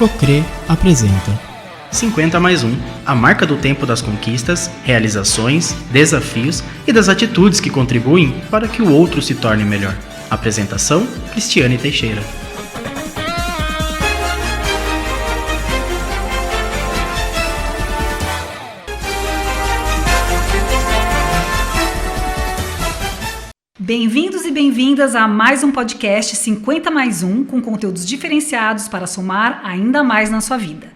Cocre apresenta 50 mais 1, a marca do tempo das conquistas, realizações, desafios e das atitudes que contribuem para que o outro se torne melhor. Apresentação: Cristiane Teixeira. Bem-vindos e bem-vindas a mais um podcast 50 mais 1, com conteúdos diferenciados para somar ainda mais na sua vida.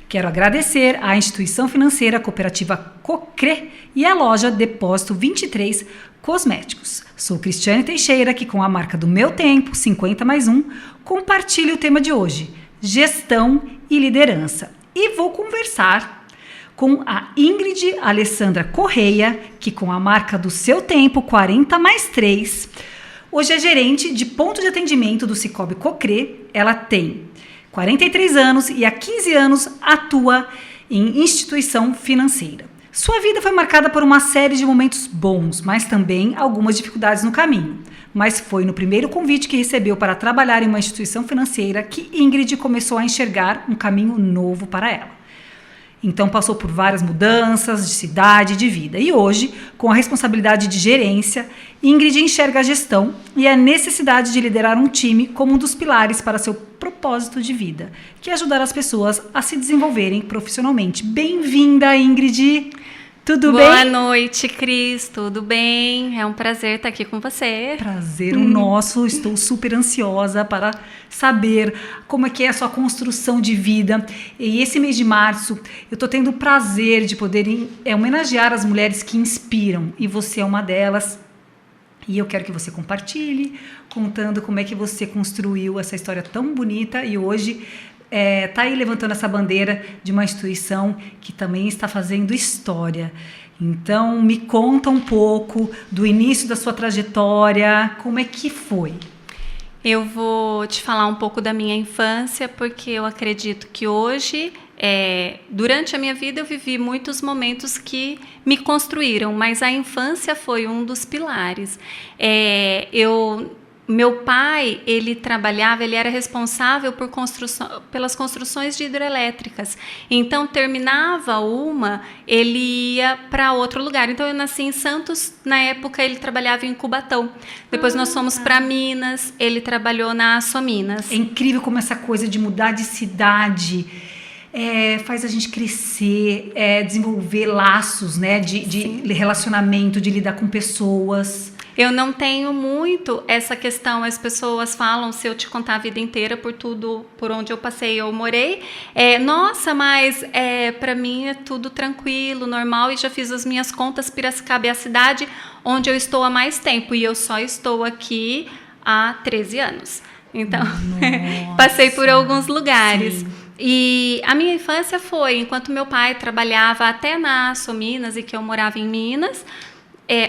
Quero agradecer à instituição financeira cooperativa Cocre e à loja Depósito 23 Cosméticos. Sou Cristiane Teixeira, que com a marca do meu tempo, 50 mais 1, compartilho o tema de hoje, gestão e liderança. E vou conversar com a Ingrid Alessandra Correia, que com a marca do seu tempo, 40 mais 3, hoje é gerente de ponto de atendimento do Cicobi Cocre. Ela tem 43 anos e há 15 anos atua em instituição financeira. Sua vida foi marcada por uma série de momentos bons, mas também algumas dificuldades no caminho. Mas foi no primeiro convite que recebeu para trabalhar em uma instituição financeira que Ingrid começou a enxergar um caminho novo para ela. Então passou por várias mudanças de cidade e de vida. E hoje, com a responsabilidade de gerência, Ingrid enxerga a gestão e a necessidade de liderar um time como um dos pilares para seu propósito de vida, que é ajudar as pessoas a se desenvolverem profissionalmente. Bem-vinda, Ingrid! Tudo bem? Boa noite, Cris. Tudo bem? É um prazer estar aqui com você. Prazer nosso. Estou super ansiosa para saber como é que é a sua construção de vida. E esse mês de março, eu estou tendo o prazer de poder homenagear as mulheres que inspiram. E você é uma delas. E eu quero que você compartilhe, contando como é que você construiu essa história tão bonita. E hoje está aí levantando essa bandeira de uma instituição que também está fazendo história. Então, me conta um pouco do início da sua trajetória, como é que foi? Eu vou te falar um pouco da minha infância, porque eu acredito que hoje, durante a minha vida, eu vivi muitos momentos que me construíram, mas a infância foi um dos pilares. Meu pai, ele era responsável pelas construções de hidrelétricas. Então, terminava uma, ele ia para outro lugar. Então, eu nasci em Santos, na época ele trabalhava em Cubatão. Depois nós fomos para Minas, ele trabalhou na Açominas. É incrível como essa coisa de mudar de cidade faz a gente crescer, desenvolver laços, né, de relacionamento, de lidar com pessoas. Eu não tenho muito essa questão, as pessoas falam, se eu te contar a vida inteira por tudo, por onde eu passei, eu morei, nossa, mas para mim é tudo tranquilo, normal, e já fiz as minhas contas. Piracicaba é a cidade onde eu estou há mais tempo, e eu só estou aqui há 13 anos. Então, passei por alguns lugares. Sim. E a minha infância foi, enquanto meu pai trabalhava até na Açominas e que eu morava em Minas,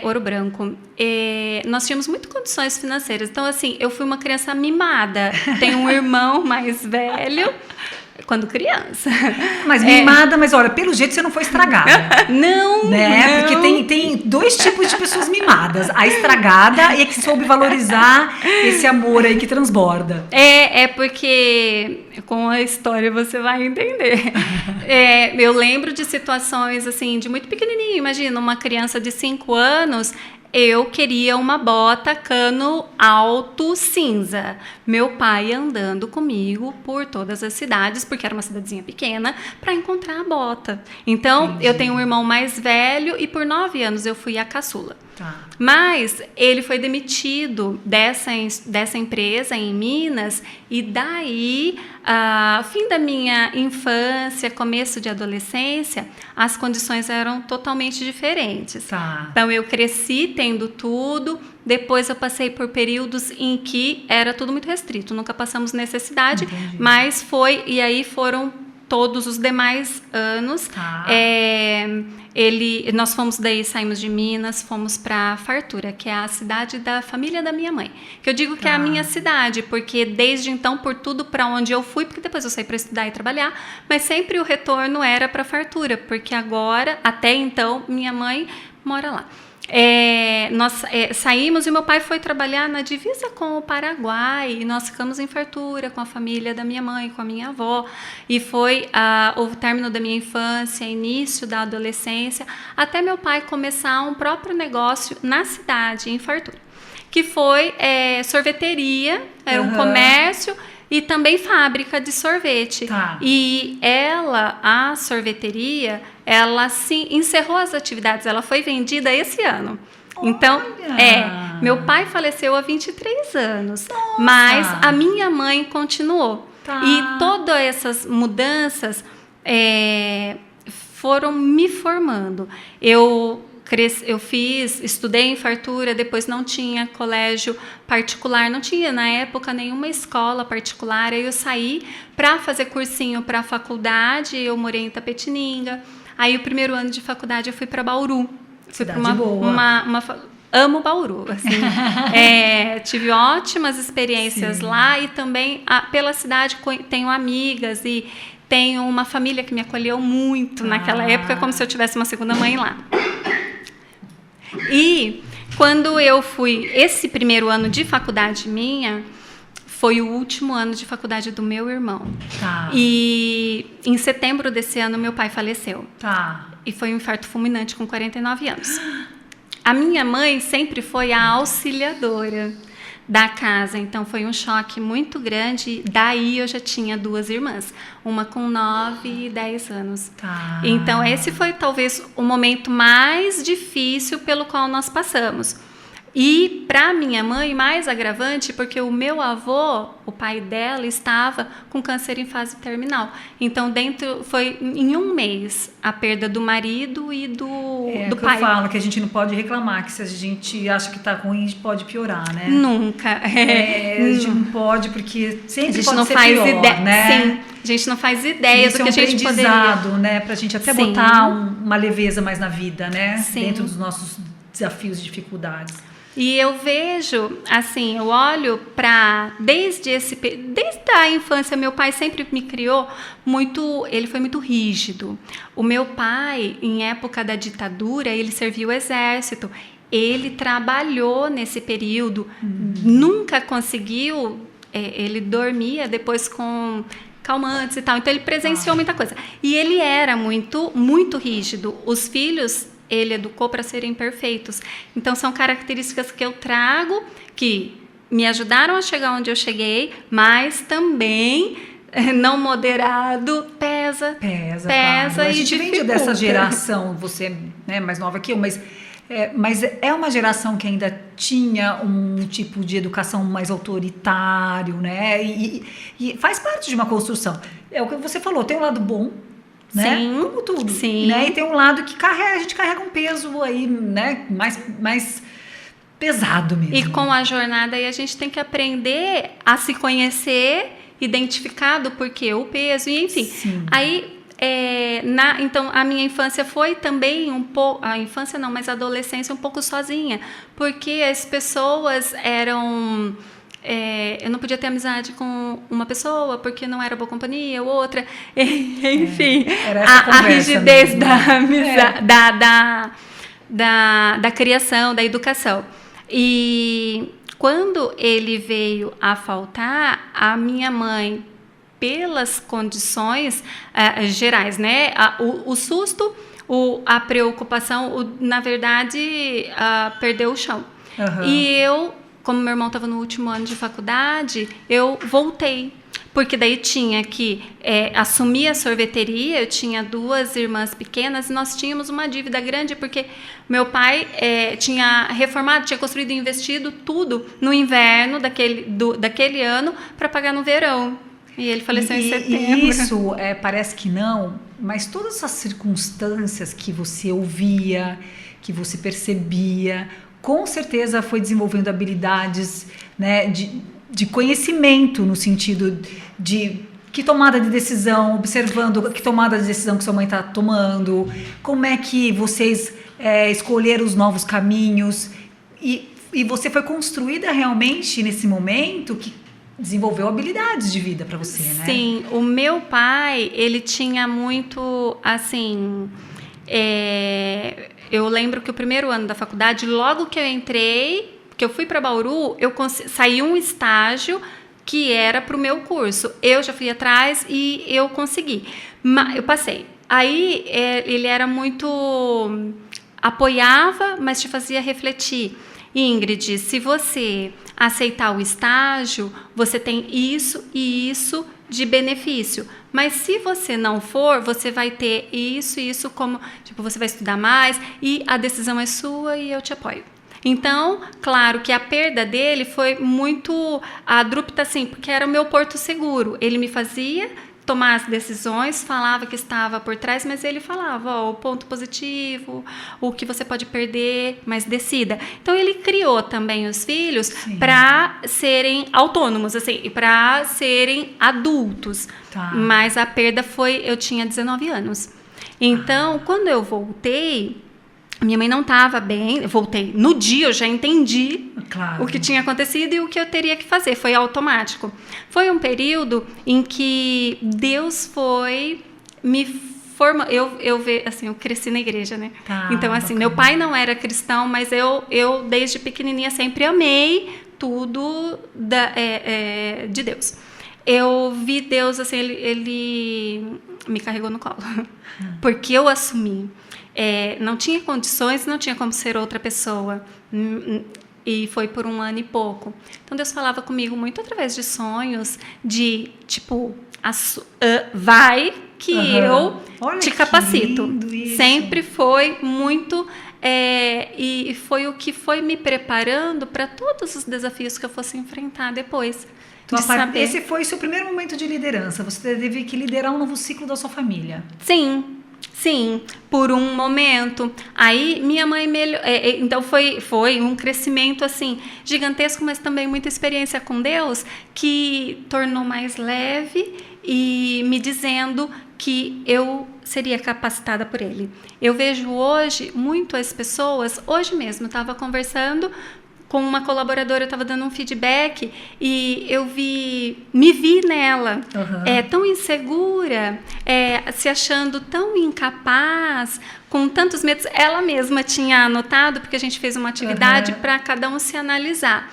Ouro Branco, nós tínhamos muitas condições financeiras. Então, assim, eu fui uma criança mimada. Tenho um irmão mais velho, quando criança. Mas mimada, mas olha, pelo jeito você não foi estragada. Não, né? Não. Porque tem dois tipos de pessoas mimadas. A estragada e a que soube valorizar esse amor aí que transborda. Porque com a história você vai entender. Eu lembro de situações assim, de muito pequenininho. Imagina, uma criança de 5 anos... Eu queria uma bota cano alto cinza. Meu pai andando comigo por todas as cidades, porque era uma cidadezinha pequena, para encontrar a bota. Então, entendi. Eu tenho um irmão mais velho e por 9 anos eu fui a caçula. Tá. Mas ele foi demitido dessa empresa em Minas, e daí, fim da minha infância, começo de adolescência, as condições eram totalmente diferentes. Tá. Então eu cresci tendo tudo, depois eu passei por períodos em que era tudo muito restrito, nunca passamos necessidade. Entendi. Mas e aí foram todos os demais anos. Tá. Nós saímos de Minas, fomos para Fartura, que é a cidade da família da minha mãe. Que eu digo que é a minha cidade, porque desde então, por tudo para onde eu fui, porque depois eu saí para estudar e trabalhar, mas sempre o retorno era para Fartura, porque até então, minha mãe mora lá. Nós saímos e meu pai foi trabalhar na divisa com o Paraguai e nós ficamos em fartura com a família da minha mãe, com a minha avó, e foi o término da minha infância, início da adolescência, até meu pai começar um próprio negócio na cidade, em fartura, que foi sorveteria, era um comércio e também fábrica de sorvete. Tá. E a sorveteria, ela se encerrou as atividades, ela foi vendida esse ano. Então, meu pai faleceu há 23 anos, Nossa. mas a minha mãe continuou. Tá. E todas essas mudanças foram me formando. Eu estudei em fartura, depois não tinha colégio particular, não tinha na época nenhuma escola particular, aí eu saí para fazer cursinho para a faculdade, eu morei em Itapetininga, aí o primeiro ano de faculdade eu fui para Bauru. Fui para amo Bauru, assim. Tive ótimas experiências lá e também pela cidade tenho amigas e tenho uma família que me acolheu muito naquela época, como se eu tivesse uma segunda mãe lá. E quando eu fui, esse primeiro ano de faculdade minha, foi o último ano de faculdade do meu irmão. Tá. E em setembro desse ano, meu pai faleceu. Tá. E foi um infarto fulminante com 49 anos. A minha mãe sempre foi a auxiliadora da casa, então foi um choque muito grande. Daí eu já tinha 2 irmãs, uma com 9 e 10 anos. Tá. Então esse foi talvez o momento mais difícil pelo qual nós passamos. E para minha mãe, mais agravante, porque o meu avô, o pai dela, estava com câncer em fase terminal. Então, foi em um mês a perda do marido e do pai. Eu falo que a gente não pode reclamar, que se a gente acha que está ruim, pode piorar, né? Nunca. A gente não pode, porque sempre a gente pode não ser faz pior, ideia, né? Sim, a gente não faz ideia do que a gente poderia. Né? Pra gente até Sim. botar uma leveza mais na vida, né? Sim. Dentro dos nossos desafios e dificuldades. E eu vejo, assim, eu olho para desde a infância, meu pai sempre me criou ele foi muito rígido. O meu pai, em época da ditadura, ele serviu o exército. Ele trabalhou nesse período, nunca conseguiu, ele dormia depois com calmantes e tal. Então ele presenciou muita coisa. E ele era muito, muito rígido. Os filhos ele educou para serem perfeitos. Então, são características que eu trago, que me ajudaram a chegar onde eu cheguei, mas também, não moderado, pesa Claro. A gente vem dessa geração, você é mais nova que eu, mas é uma geração que ainda tinha um tipo de educação mais autoritário, né? E faz parte de uma construção. É o que você falou, tem um lado bom, né? Sim, como tudo. Sim. Né? E tem um lado que a gente carrega um peso aí, né? Mais pesado mesmo. E com a jornada aí a gente tem que aprender a se conhecer, identificar do porquê, o peso, e enfim. Sim. Aí, então, a minha infância foi também um pouco... A infância não, mas a adolescência um pouco sozinha. Porque as pessoas eram... eu não podia ter amizade com uma pessoa porque não era boa companhia, ou outra, enfim, a rigidez mesmo, da criação, da educação. E quando ele veio a faltar, a minha mãe, pelas condições gerais, né, o susto, a preocupação, na verdade, perdeu o chão. Uhum. E como meu irmão estava no último ano de faculdade, eu voltei. Porque daí tinha que assumir a sorveteria, eu tinha 2 irmãs pequenas, e nós tínhamos uma dívida grande, porque meu pai tinha reformado, tinha construído e investido tudo no inverno daquele ano para pagar no verão. E ele faleceu em setembro. E isso, parece que não, mas todas essas circunstâncias que você ouvia, que você percebia, com certeza foi desenvolvendo habilidades, né, de conhecimento, no sentido de que tomada de decisão, observando que tomada de decisão que sua mãe está tomando, como é que vocês escolheram os novos caminhos, e você foi construída realmente nesse momento que desenvolveu habilidades de vida para você, né? Sim, o meu pai, ele tinha muito, assim... eu lembro que o primeiro ano da faculdade, logo que eu entrei, que eu fui para Bauru, saí um estágio que era para o meu curso. Eu já fui atrás e eu consegui. Eu passei. Aí ele era muito... apoiava, mas te fazia refletir. Ingrid, se você aceitar o estágio, você tem isso e isso de benefício. Mas se você não for, você vai ter isso e isso como... Tipo, você vai estudar mais e a decisão é sua e eu te apoio. Então, claro que a perda dele foi muito abrupta, assim, porque era o meu porto seguro. Ele me fazia tomar as decisões, falava que estava por trás, mas ele falava o ponto positivo, o que você pode perder, mas decida. Então ele criou também os filhos para serem autônomos, assim, e para serem adultos. Tá. Mas a perda foi, eu tinha 19 anos. Então, quando eu voltei, minha mãe não estava bem, eu voltei. No dia eu já entendi o que tinha acontecido e o que eu teria que fazer. Foi automático. Foi um período em que Deus foi me formando. Eu cresci na igreja, né? Tá, então, assim, meu pai não era cristão, mas eu desde pequenininha sempre amei tudo de Deus. Eu vi Deus, assim, ele me carregou no colo. Porque eu assumi. Não tinha condições, não tinha como ser outra pessoa. E foi por 1 ano e pouco. Então Deus falava comigo muito através de sonhos, de tipo, vai que eu te capacito. Sempre foi muito... e foi o que foi me preparando para todos os desafios que eu fosse enfrentar depois. Então, esse foi o seu primeiro momento de liderança. Você teve que liderar um novo ciclo da sua família. Sim, por um momento. Aí minha mãe então foi um crescimento assim gigantesco, mas também muita experiência com Deus que tornou mais leve e me dizendo que eu seria capacitada por Ele. Eu vejo hoje muito as pessoas. Hoje mesmo estava conversando com uma colaboradora, eu estava dando um feedback e eu me vi nela, tão insegura, se achando tão incapaz, com tantos medos. Ela mesma tinha anotado, porque a gente fez uma atividade para cada um se analisar.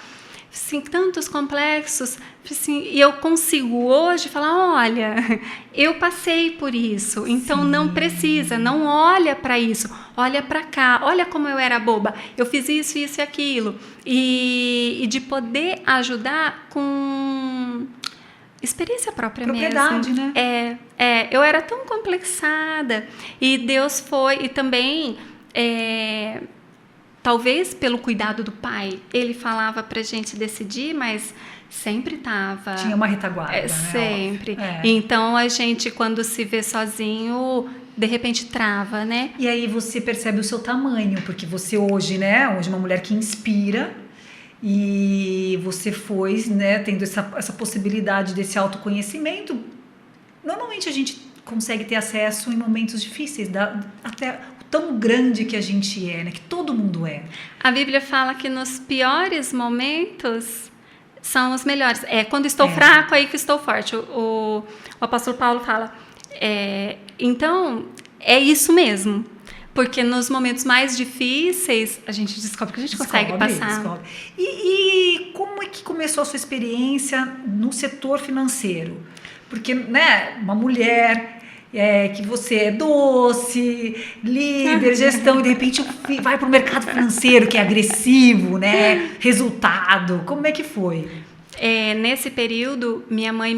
Assim, tantos complexos, assim, e eu consigo hoje falar, olha, eu passei por isso, então não precisa, não olha para isso, olha para cá, olha como eu era boba, eu fiz isso, isso e aquilo, e de poder ajudar com experiência própria mesmo. Propriedade, né? Eu era tão complexada, e Deus foi, e também... talvez pelo cuidado do pai, ele falava pra gente decidir, mas sempre tava... Tinha uma retaguarda, né? Sempre. Então, a gente, quando se vê sozinho, de repente trava, né? E aí você percebe o seu tamanho, porque você hoje, né? Hoje é uma mulher que inspira e você foi, né? Tendo essa possibilidade desse autoconhecimento. Normalmente a gente consegue ter acesso em momentos difíceis, até... tão grande que a gente né? Que todo mundo é. A Bíblia fala que nos piores momentos são os melhores. Quando estou fraco, aí que estou forte. O apóstolo Paulo fala. Então, é isso mesmo. Porque nos momentos mais difíceis, a gente descobre que a gente consegue passar. E como é que começou a sua experiência no setor financeiro? Porque, né, uma mulher... que você é doce, líder, gestão, e de repente vai para o mercado financeiro, que é agressivo, né? Resultado. Como é que foi? Nesse período, minha mãe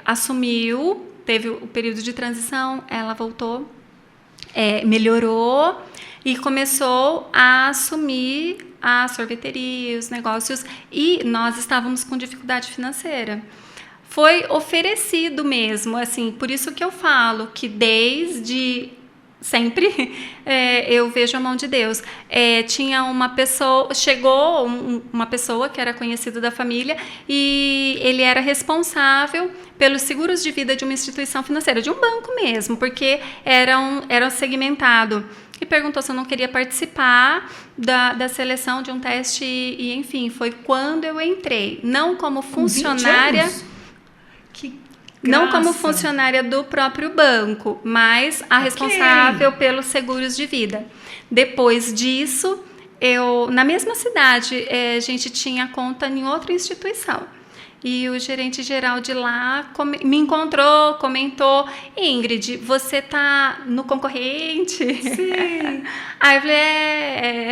assumiu, teve o período de transição, ela voltou, melhorou e começou a assumir a sorveteria, os negócios, e nós estávamos com dificuldade financeira. Foi oferecido mesmo, assim, por isso que eu falo que desde sempre eu vejo a mão de Deus. Tinha uma pessoa, chegou uma pessoa que era conhecida da família e ele era responsável pelos seguros de vida de uma instituição financeira, de um banco mesmo, porque era segmentado. E perguntou se eu não queria participar da seleção de um teste e enfim, foi quando eu entrei, não como funcionária... Não como Graça. funcionária do próprio banco, mas a responsável pelos seguros de vida. Depois disso, na mesma cidade, a gente tinha conta em outra instituição. E o gerente geral de lá me encontrou, comentou: Ingrid, você tá no concorrente? Sim. Aí eu falei: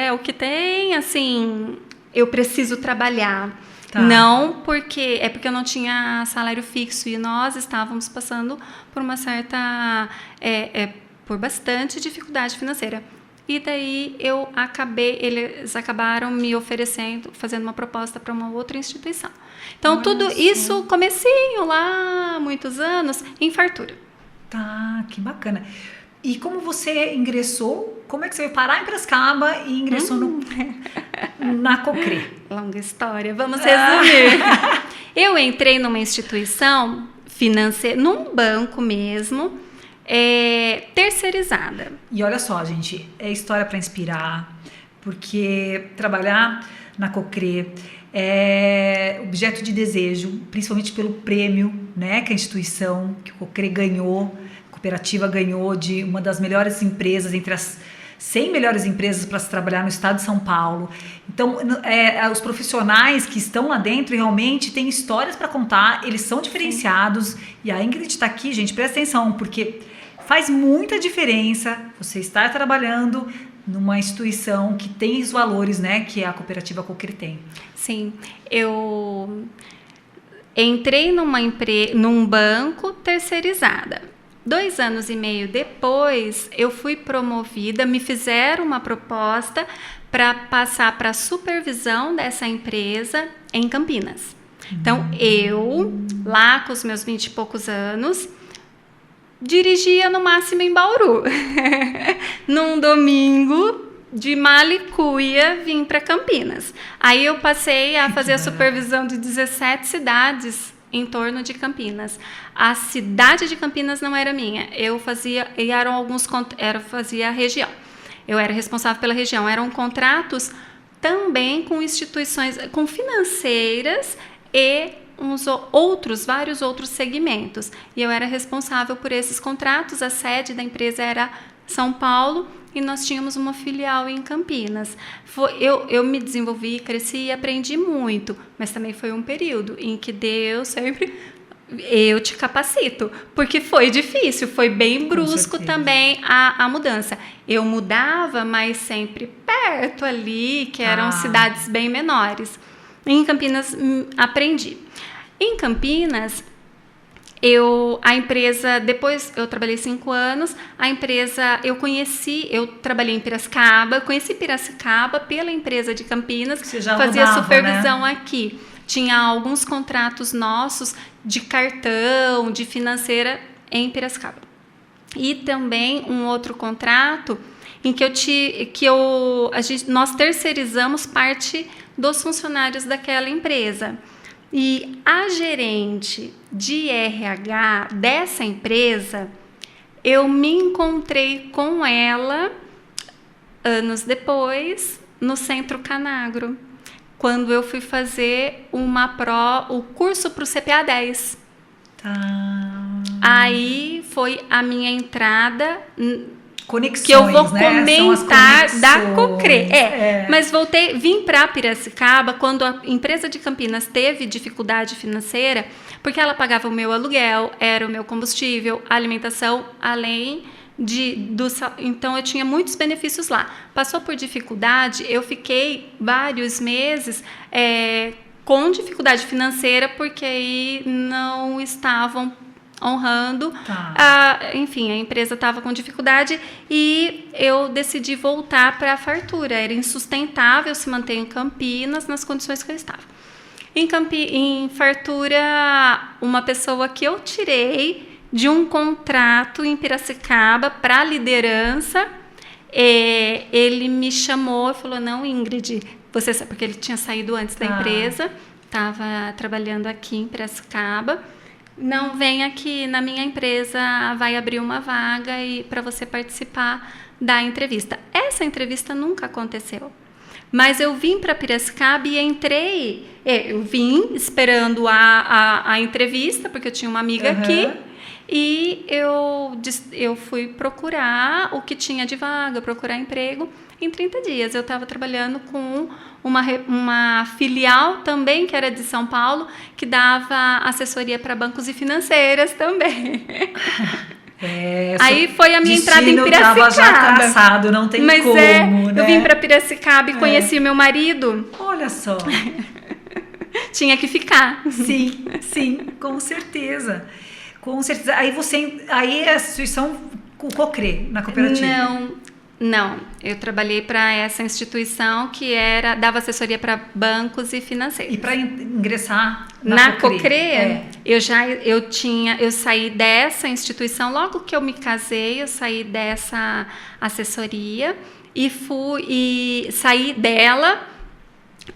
é o que tem, assim, eu preciso trabalhar. Tá. Não porque eu não tinha salário fixo e nós estávamos passando por uma certa, por bastante dificuldade financeira. E daí eles acabaram me oferecendo, fazendo uma proposta para uma outra instituição. Então, Olha tudo só. isso, comecinho lá, muitos anos, em fartura. Tá, que bacana. E como você ingressou, como é que você veio parar em Piracicaba e ingressou na Cocre? Longa história, vamos resumir. Eu entrei numa instituição financeira, num banco mesmo, terceirizada. E olha só, gente, é história para inspirar, porque trabalhar na Cocre é objeto de desejo, principalmente pelo prêmio, né, que a instituição, que o Cocre ganhou, a cooperativa ganhou de uma das melhores empresas, entre as 100 melhores empresas para se trabalhar no estado de São Paulo. Então, os profissionais que estão lá dentro realmente têm histórias para contar, eles são diferenciados. Sim. E a Ingrid está aqui, gente, presta atenção, porque faz muita diferença você estar trabalhando numa instituição que tem os valores, né, que a cooperativa Cocre tem. Sim, eu entrei num banco terceirizada. 2 anos e meio depois, eu fui promovida, me fizeram uma proposta para passar para a supervisão dessa empresa em Campinas. Então, eu, lá com os meus 20 e poucos anos, dirigia no máximo em Bauru. Num domingo, de Malicuia, vim para Campinas. Aí eu passei a fazer a supervisão de 17 cidades em torno de Campinas. A cidade de Campinas não era minha. Eu fazia a região. Eu era responsável pela região. Eram contratos também com instituições, com financeiras e vários outros segmentos. E eu era responsável por esses contratos. A sede da empresa era São Paulo e nós tínhamos uma filial em Campinas. Eu me desenvolvi, cresci e aprendi muito, mas também foi um período em que Deus sempre... Eu te capacito, porque foi difícil, foi bem brusco também a mudança. Eu mudava, mas sempre perto ali, que eram cidades bem menores. Em Campinas, aprendi. Em Campinas, a empresa, depois eu trabalhei 5 anos, a empresa, eu trabalhei em Piracicaba, conheci Piracicaba pela empresa de Campinas, que fazia supervisão, né? Aqui. Tinha alguns contratos nossos de cartão, de financeira em Piracicaba. E também um outro contrato em que nós terceirizamos parte dos funcionários daquela empresa. E a gerente de RH dessa empresa, eu me encontrei com ela anos depois no Centro Canagro, quando eu fui fazer o curso para o CPA 10. Aí foi a minha entrada, conexões, que eu vou comentar, né? Da Cocre. Mas vim para Piracicaba quando a empresa de Campinas teve dificuldade financeira, porque ela pagava o meu aluguel, era o meu combustível, a alimentação, além então eu tinha muitos benefícios lá. Passou por dificuldade, eu fiquei vários meses com dificuldade financeira, porque aí não estavam honrando. Enfim, a empresa estava com dificuldade e eu decidi voltar para a fartura. Era insustentável se manter em Campinas nas condições que eu estava. Em fartura, uma pessoa que eu tirei de um contrato em Piracicaba para liderança, ele me chamou e falou: não, Ingrid, você sabe, porque ele tinha saído antes da empresa, estava trabalhando aqui em Piracicaba, não, vem aqui na minha empresa, vai abrir uma vaga para você participar da entrevista. Essa entrevista nunca aconteceu, Mas eu vim para Piracicaba e entrei. Eu vim esperando a entrevista, porque eu tinha uma amiga aqui. E eu fui procurar o que tinha de vaga, procurar emprego. Em 30 dias eu estava trabalhando com uma filial também, que era de São Paulo, que dava assessoria para bancos e financeiras também. Aí foi a minha entrada em Piracicaba. Estava já traçado, não tem como, né? Eu vim para Piracicaba e conheci o meu marido. Olha só. Tinha que ficar. Sim, com certeza. Com certeza. Aí a instituição, o COCRE, na cooperativa? Não. Eu trabalhei para essa instituição que dava assessoria para bancos e financeiros. E para ingressar na COCRE, eu saí dessa instituição, logo que eu me casei, eu saí dessa assessoria e saí dela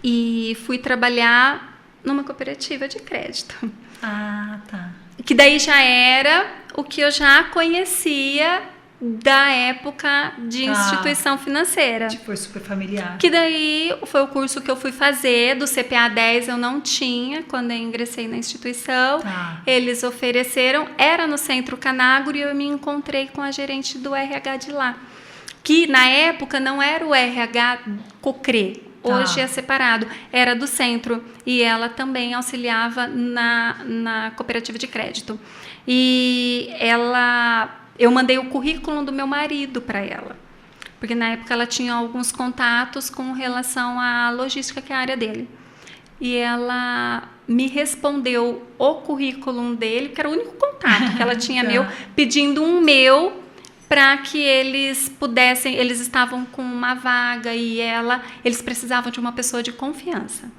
e fui trabalhar numa cooperativa de crédito. Ah, tá. Que daí já era o que eu já conhecia da época de instituição financeira. Foi super familiar. Que daí foi o curso que eu fui fazer, do CPA 10 eu não tinha quando eu ingressei na instituição. Eles ofereceram, era no Centro Canagro, e eu me encontrei com a gerente do RH de lá. Que na época não era o RH COCRE. Hoje é separado, era do centro, e ela também auxiliava na cooperativa de crédito. E eu mandei o currículo do meu marido para ela, porque na época ela tinha alguns contatos com relação à logística, que é a área dele. E ela me respondeu o currículo dele, que era o único contato que ela tinha meu, pedindo um meu, para que eles pudessem, eles estavam com uma vaga e eles precisavam de uma pessoa de confiança.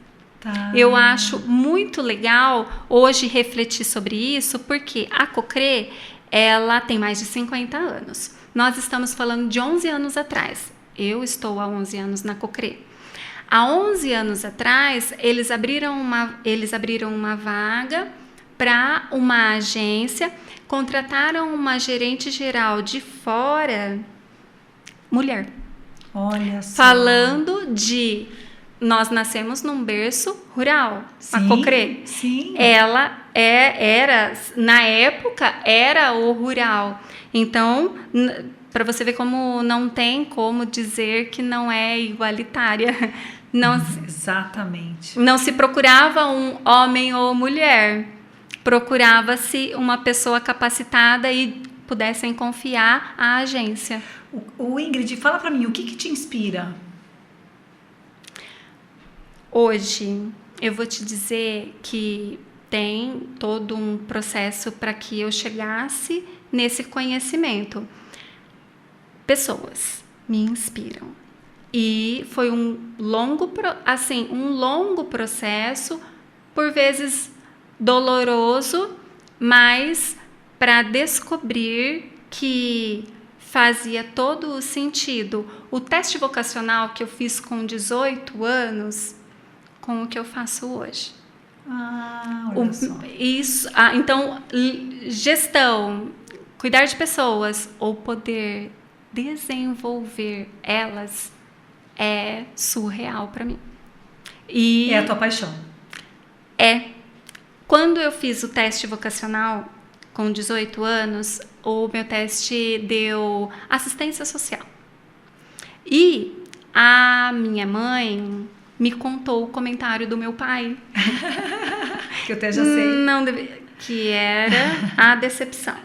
Eu acho muito legal hoje refletir sobre isso, porque a COCRE, ela tem mais de 50 anos. Nós estamos falando de 11 anos atrás. Eu estou há 11 anos na COCRE. Há 11 anos atrás, eles abriram uma vaga para uma agência, contrataram uma gerente geral de fora, mulher. Olha só. Falando de... Nós nascemos num berço rural, a COCRE. Sim. Ela na época, era o rural. Então, para você ver como não tem como dizer que não é igualitária. Não, exatamente. Não se procurava um homem ou mulher. Procurava-se uma pessoa capacitada e pudessem confiar à agência. O Ingrid, fala para mim, o que te inspira? Hoje, eu vou te dizer que tem todo um processo para que eu chegasse nesse conhecimento. Pessoas me inspiram. E foi um longo processo, por vezes doloroso, mas para descobrir que fazia todo o sentido o teste vocacional que eu fiz com 18 anos com o que eu faço hoje. Olha só. Então, gestão, cuidar de pessoas ou poder desenvolver elas é surreal para mim. E é a tua paixão? Quando eu fiz o teste vocacional com 18 anos, o meu teste deu assistência social. E a minha mãe me contou o comentário do meu pai. Que eu até já sei. Que era a decepção.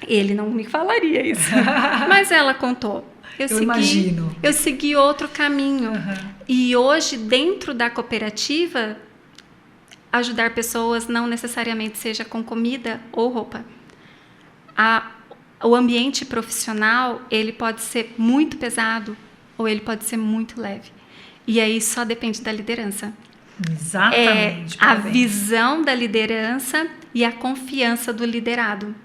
Ele não me falaria isso. Mas ela contou. Imagino. Eu segui outro caminho. E hoje, dentro da cooperativa, ajudar pessoas não necessariamente seja com comida ou roupa. O ambiente profissional, ele pode ser muito pesado ou ele pode ser muito leve. E aí só depende da liderança. Exatamente. A visão da liderança e a confiança do liderado.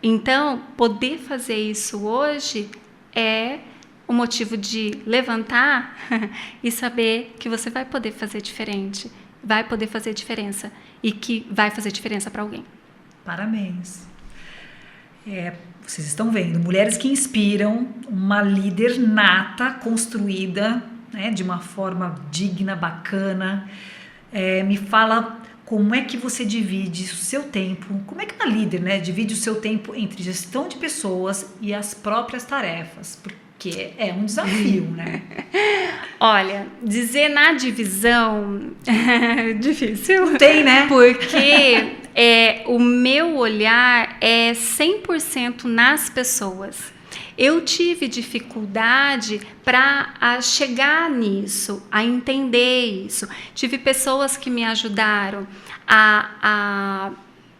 Então, poder fazer isso hoje é o motivo de levantar e saber que você vai poder fazer diferente, vai poder fazer diferença e que vai fazer diferença para alguém. Parabéns. Vocês estão vendo, mulheres que inspiram, uma líder nata, construída, né, de uma forma digna, bacana. Me fala como é que você divide o seu tempo, como é que uma líder, né, divide o seu tempo entre gestão de pessoas e as próprias tarefas, porque é um desafio, né? Olha, dizer na divisão é difícil. Não tem, né? Porque o meu olhar é 100% nas pessoas. Eu tive dificuldade para chegar nisso, a entender isso. Tive pessoas que me ajudaram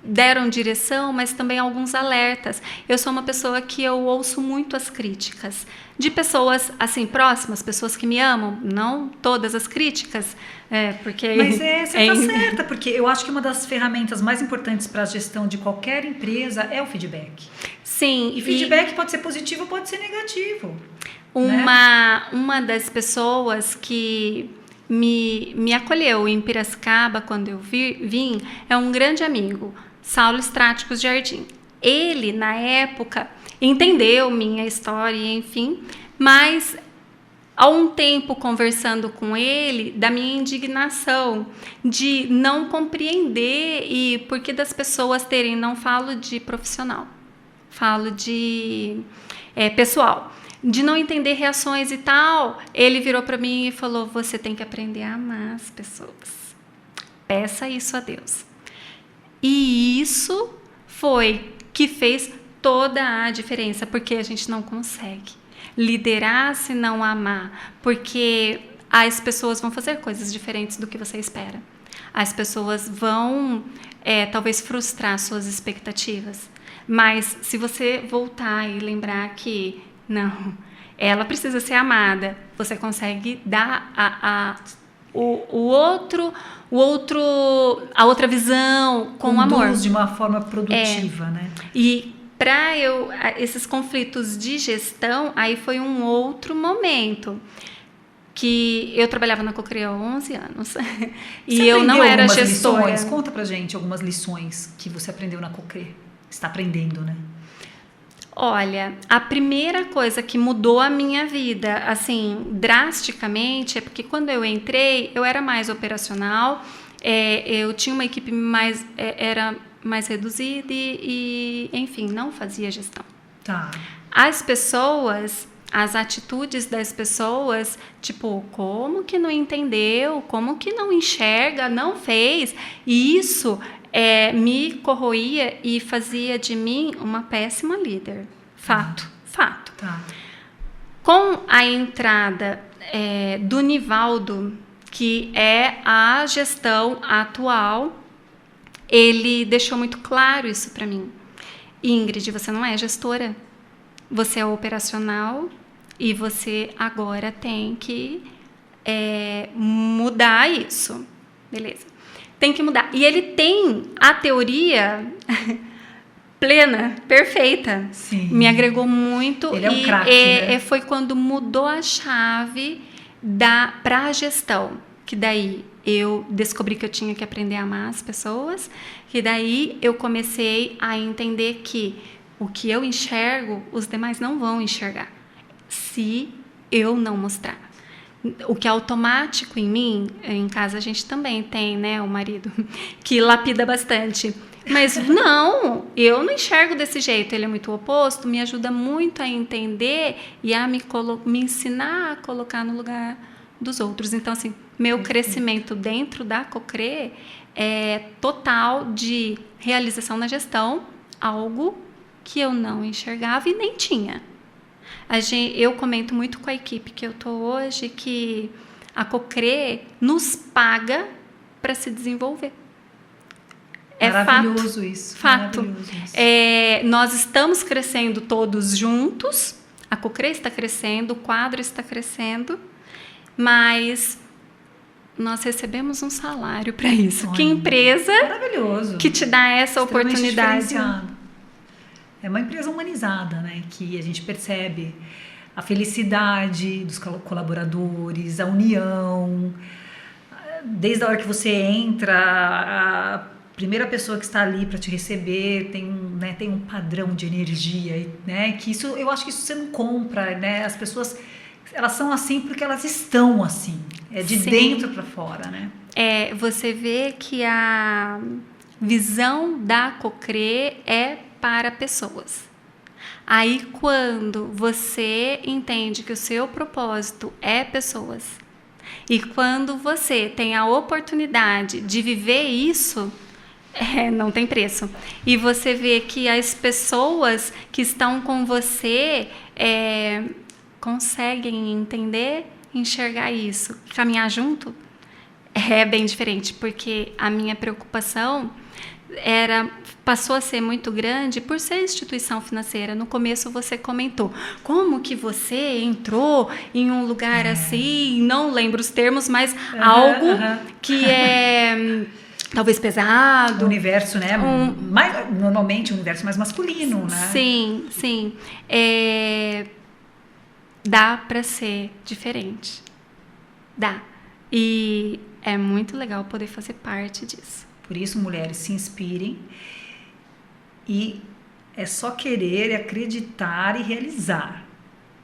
deram direção, mas também alguns alertas. Eu sou uma pessoa que eu ouço muito as críticas de pessoas assim próximas, pessoas que me amam, não todas as críticas, porque mas você está certa, porque eu acho que uma das ferramentas mais importantes para a gestão de qualquer empresa é o feedback. Sim. E feedback pode ser positivo, pode ser negativo. Uma das pessoas que me acolheu em Piracicaba quando eu vim é um grande amigo, Saulo Stráticos Jardim. Ele, na época, entendeu minha história, enfim, mas há um tempo conversando com ele da minha indignação de não compreender e por que das pessoas terem, não falo de profissional, falo de pessoal, de não entender reações e tal. Ele virou para mim e falou: você tem que aprender a amar as pessoas, peça isso a Deus. E isso foi que fez toda a diferença, porque a gente não consegue liderar se não amar, porque as pessoas vão fazer coisas diferentes do que você espera. As pessoas vão talvez frustrar suas expectativas, mas se você voltar e lembrar que não, ela precisa ser amada, você consegue dar a outra visão com amor. De uma forma produtiva, né? E para esses conflitos de gestão, aí foi um outro momento que eu trabalhava na Cocre há 11 anos e eu não era gestora. Lições? Conta pra gente algumas lições que você aprendeu na Cocre, está aprendendo, né? Olha, a primeira coisa que mudou a minha vida, assim, drasticamente, é porque quando eu entrei, eu era mais operacional, eu tinha uma equipe era mais reduzida e, enfim, não fazia gestão. Tá. As pessoas, as atitudes das pessoas, tipo, como que não entendeu, como que não enxerga, não fez, e isso me corroía e fazia de mim uma péssima líder. Fato. Tá. Com a entrada do Nivaldo, que é a gestão atual, ele deixou muito claro isso para mim. Ingrid, você não é gestora, você é operacional e você agora tem que mudar isso. Beleza. Tem que mudar. E ele tem a teoria plena, perfeita. Sim. Me agregou muito. Ele é um craque, né? Foi quando mudou a chave para a gestão. Que daí eu descobri que eu tinha que aprender a amar as pessoas. Que daí eu comecei a entender que o que eu enxergo, os demais não vão enxergar. Se eu não mostrar. O que é automático em mim, em casa a gente também tem, né, o marido, que lapida bastante. Mas não, eu não enxergo desse jeito, ele é muito oposto, me ajuda muito a entender e a me ensinar a colocar no lugar dos outros. Então, assim, meu crescimento dentro da Cocre é total de realização na gestão, algo que eu não enxergava e nem tinha. Eu comento muito com a equipe que eu estou hoje que a Cocre nos paga para se desenvolver. Maravilhoso isso. Fato. Maravilhoso isso. Nós estamos crescendo todos juntos, a Cocre está crescendo, o quadro está crescendo, mas nós recebemos um salário para isso. Olha, que empresa maravilhoso. Que te dá essa oportunidade? É uma empresa humanizada, né? Que a gente percebe a felicidade dos colaboradores, a união. Desde a hora que você entra, a primeira pessoa que está ali para te receber tem um padrão de energia, né? Que isso, eu acho que isso você não compra, né? As pessoas elas são assim porque elas estão assim. É de Sim. dentro para fora, né? Você vê que a visão da Cocre é para pessoas. Aí, quando você entende que o seu propósito é pessoas, e quando você tem a oportunidade de viver isso, não tem preço. E você vê que as pessoas que estão com você conseguem entender, enxergar isso, caminhar junto, é bem diferente, porque a minha preocupação passou a ser muito grande por ser instituição financeira. No começo você comentou, como que você entrou em um lugar assim, não lembro os termos, mas algo que é talvez pesado. Do universo, né? Normalmente um universo mais masculino, né? Sim, sim. Dá para ser diferente. Dá. E é muito legal poder fazer parte disso. Por isso, mulheres, se inspirem e é só querer, acreditar e realizar.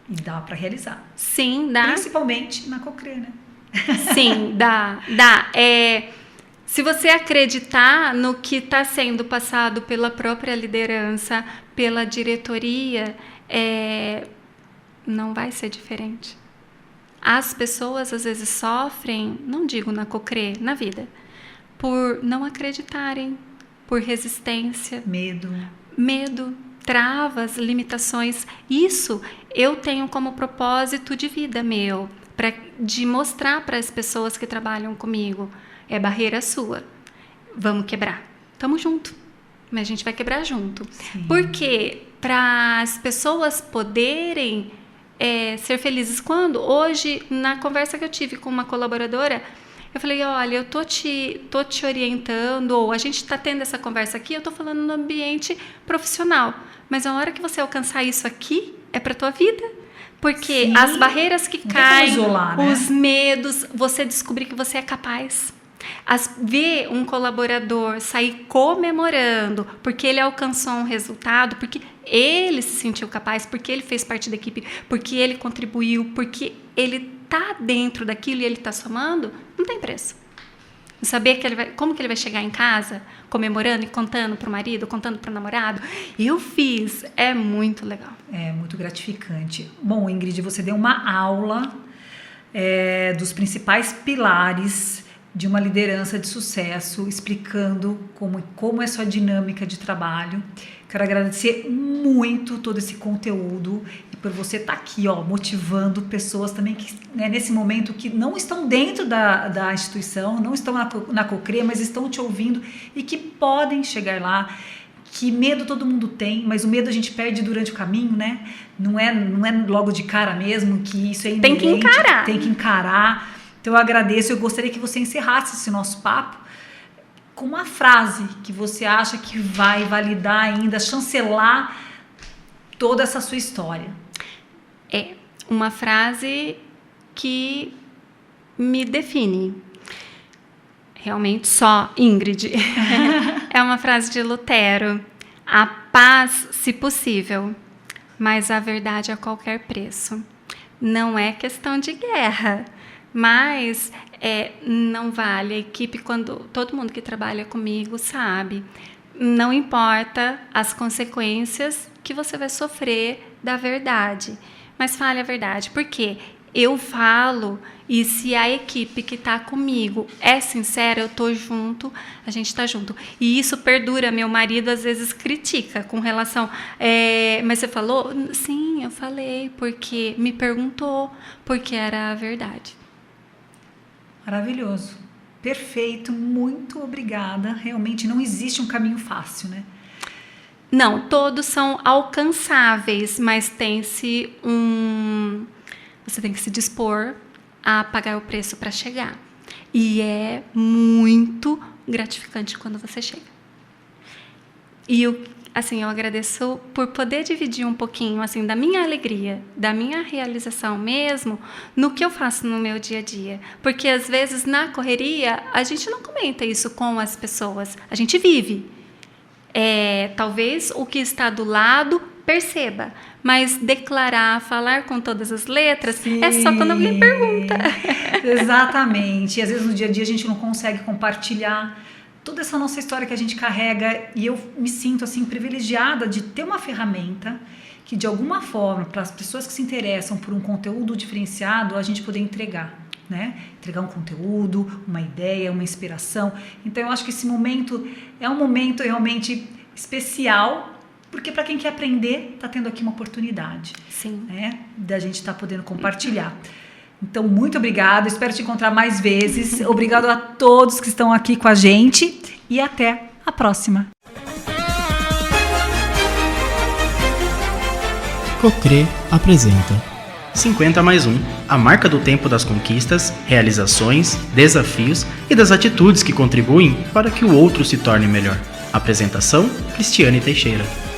E dá para realizar. Sim, dá. Principalmente na Cocre, né? Sim, dá. Se você acreditar no que está sendo passado pela própria liderança, pela diretoria, não vai ser diferente. As pessoas às vezes sofrem, não digo na Cocre, na vida, por não acreditarem, por resistência, medo, travas, limitações. Isso eu tenho como propósito de vida meu, de mostrar para as pessoas que trabalham comigo. É barreira sua. Vamos quebrar. Tamo junto. Mas a gente vai quebrar junto. Sim. Porque para as pessoas poderem ser felizes. Hoje, na conversa que eu tive com uma colaboradora, eu falei, olha, eu tô te orientando, ou a gente está tendo essa conversa aqui, eu estou falando no ambiente profissional. Mas a hora que você alcançar isso aqui, é para a tua vida. Porque Sim. as barreiras que caem, isolar, né? os medos, você descobrir que você é capaz. Ver um colaborador sair comemorando porque ele alcançou um resultado, porque ele se sentiu capaz, porque ele fez parte da equipe, porque ele contribuiu, porque ele está dentro daquilo e ele está somando, não tem preço. Saber como que ele vai chegar em casa comemorando e contando para o marido, contando para o namorado. Eu fiz, é muito legal. É muito gratificante. Bom, Ingrid, você deu uma aula dos principais pilares de uma liderança de sucesso, explicando como é sua dinâmica de trabalho. Quero agradecer muito todo esse conteúdo e por você estar aqui, motivando pessoas também que, nesse momento, que não estão dentro da instituição, não estão na Cocre, mas estão te ouvindo e que podem chegar lá. Que medo todo mundo tem, mas o medo a gente perde durante o caminho, né? Não é logo de cara mesmo, que isso é inerente. Tem que encarar. Então eu agradeço, eu gostaria que você encerrasse esse nosso papo com uma frase que você acha que vai validar ainda, chancelar toda essa sua história. É uma frase que me define. Realmente só Ingrid. É uma frase de Lutero. A paz, se possível, mas a verdade a qualquer preço. Não é questão de guerra. Mas não vale. A equipe, todo mundo que trabalha comigo sabe, não importa as consequências que você vai sofrer da verdade, mas fale a verdade, porque eu falo, e se a equipe que está comigo é sincera, eu estou junto, a gente está junto. E isso perdura. Meu marido às vezes critica com relação... mas você falou? Sim, eu falei, porque me perguntou, porque era a verdade. Maravilhoso, perfeito, muito obrigada. Realmente não existe um caminho fácil, né? Não, todos são alcançáveis, mas você tem que se dispor a pagar o preço para chegar. E é muito gratificante quando você chega. E eu agradeço por poder dividir um pouquinho da minha alegria, da minha realização mesmo, no que eu faço no meu dia a dia. Porque às vezes na correria a gente não comenta isso com as pessoas, a gente vive. Talvez o que está do lado Perceba, mas declarar, falar com todas as letras, é só quando alguém pergunta. Exatamente. E às vezes no dia a dia a gente não consegue compartilhar toda essa nossa história que a gente carrega, e eu me sinto assim privilegiada de ter uma ferramenta que de alguma forma, para as pessoas que se interessam por um conteúdo diferenciado, a gente poder entregar, né? Entregar um conteúdo, uma ideia, uma inspiração. Então eu acho que esse momento é um momento realmente especial, porque para quem quer aprender, está tendo aqui uma oportunidade. Sim. Né? Da gente estar podendo compartilhar. Então, muito obrigada. Espero te encontrar mais vezes. Obrigado a todos que estão aqui com a gente. E até a próxima. Cocre apresenta 50+1, a marca do tempo das conquistas, realizações, desafios e das atitudes que contribuem para que o outro se torne melhor. Apresentação: Cristiane Teixeira.